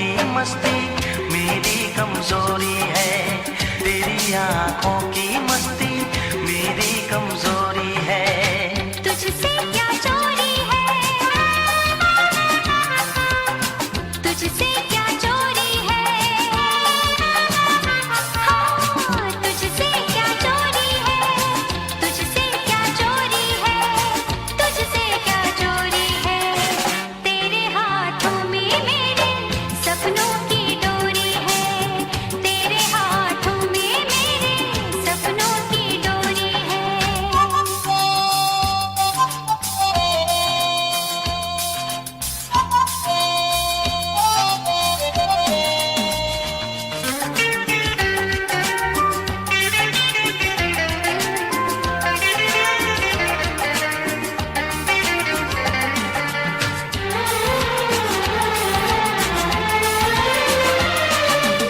की मस्ती मेरी कमजोरी है, तेरी आंखों की मस्ती मेरी कमजोरी है। तुझसे क्या चोरी है, तुझसे क्या चोरी है, हाँ तुझसे क्या चोरी है, तुझसे क्या चोरी है, तुझसे क्या चोरी है। तेरे हाथों में मेरे सपनों की डोरी है, तेरे हाथों में मेरे सपनों की डोरी है।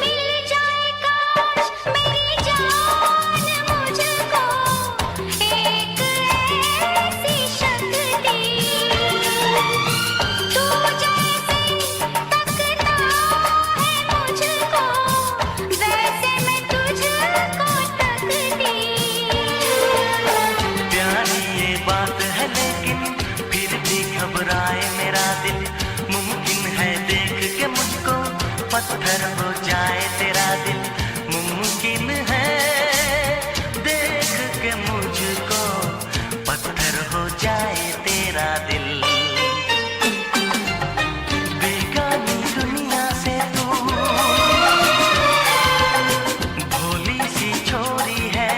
मिल जाए काश मेरी जान मुझको एक ऐसी शक्ति, तू जैसे तकता है मुझको वैसे मैं तुझको तकती। प्यारी ये बात है लेकिन फिर भी घबराए मेरा दिल, मुमकिन है देख के मुझको पत्थर हो जाए तेरा दिल, मुमकिन है देख के मुझको पत्थर हो जाए तेरा दिल। बेगानी दुनिया से तू भोली सी छोरी है,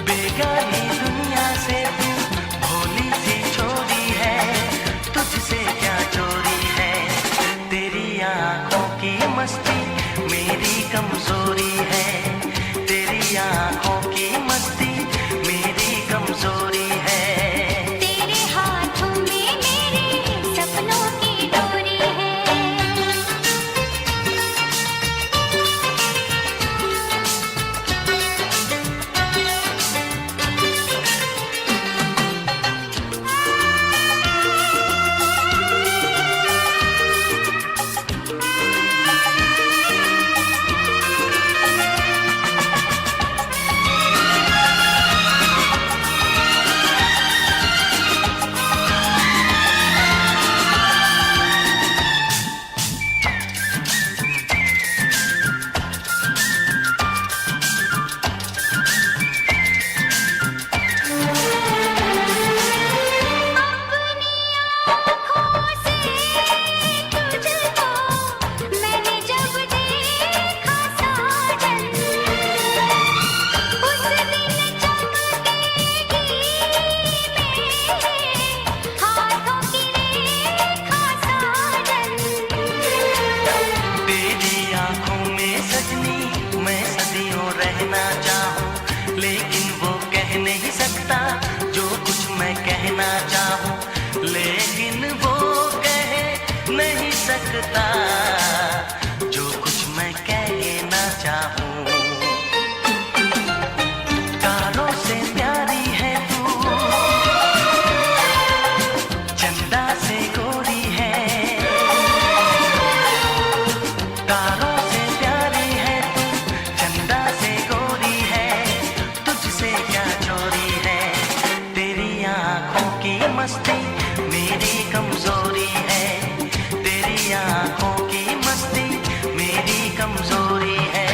बेगानी दुनिया से तू भोली सी छोरी है, तुझसे क्या चोरी है। तेरी आंखों की मस्ती मेरी कमजोरी है, तेरी आंखों की मस्ती मेरी कमजोरी है। तेरे हाथों में मेरे सपनों की डोरी है। अपनी आँखों से तुझको मैंने जब देखा साजन, उस दिन चमकेगी मेरे हाथों की रेखा साजन। तेरी आंखों में सजनी मैं सदियों रहना चाहूं, लेकिन वो कह नहीं सकता जो कुछ मैं कहना चाहूं, लेकिन वो कह नहीं सकता जो कुछ मैं कहना चाहूं। तारों से प्यारी है तू, चंदा से गोरी है, तारों से प्यारी है तू, चंदा से गोरी है, तुझसे क्या चोरी है। तेरी आंखों की मस्ती मेरी कमजोरी है, तेरी आंखों की मस्ती मेरी कमजोरी है।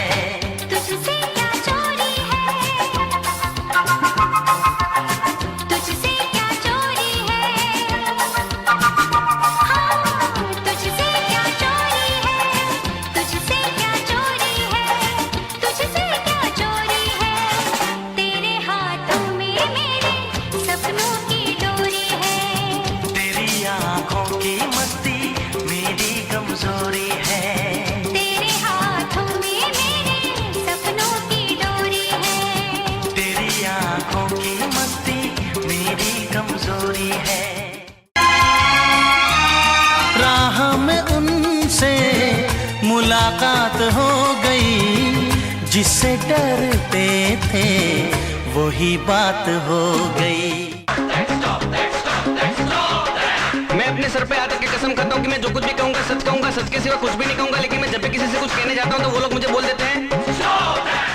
तुझसे क्या चोरी है, तुझसे क्या चोरी है, हाँ तुझसे क्या चोरी है, तुझसे क्या चोरी है, तुझसे क्या चोरी है। तेरे हाथों में मेरे सपनों की डोरी है, तेरी आंखों की मस्ती मेरी कमजोरी है। तेरे हाथों में मेरे सपनों की डोरी है। तेरी आंखों की मस्ती मेरी कमजोरी है। राह में उनसे मुलाकात हो गई, जिससे डरते थे वही बात हो गई। मैं अपने सर पे आते के कसम खाता हूँ कि मैं जो कुछ भी कहूँगा सच कहूँगा, सच के सिवा कुछ भी नहीं कहूँगा। लेकिन मैं जब भी किसी से कुछ कहने जाता हूँ तो वो लोग मुझे बोल देते हैं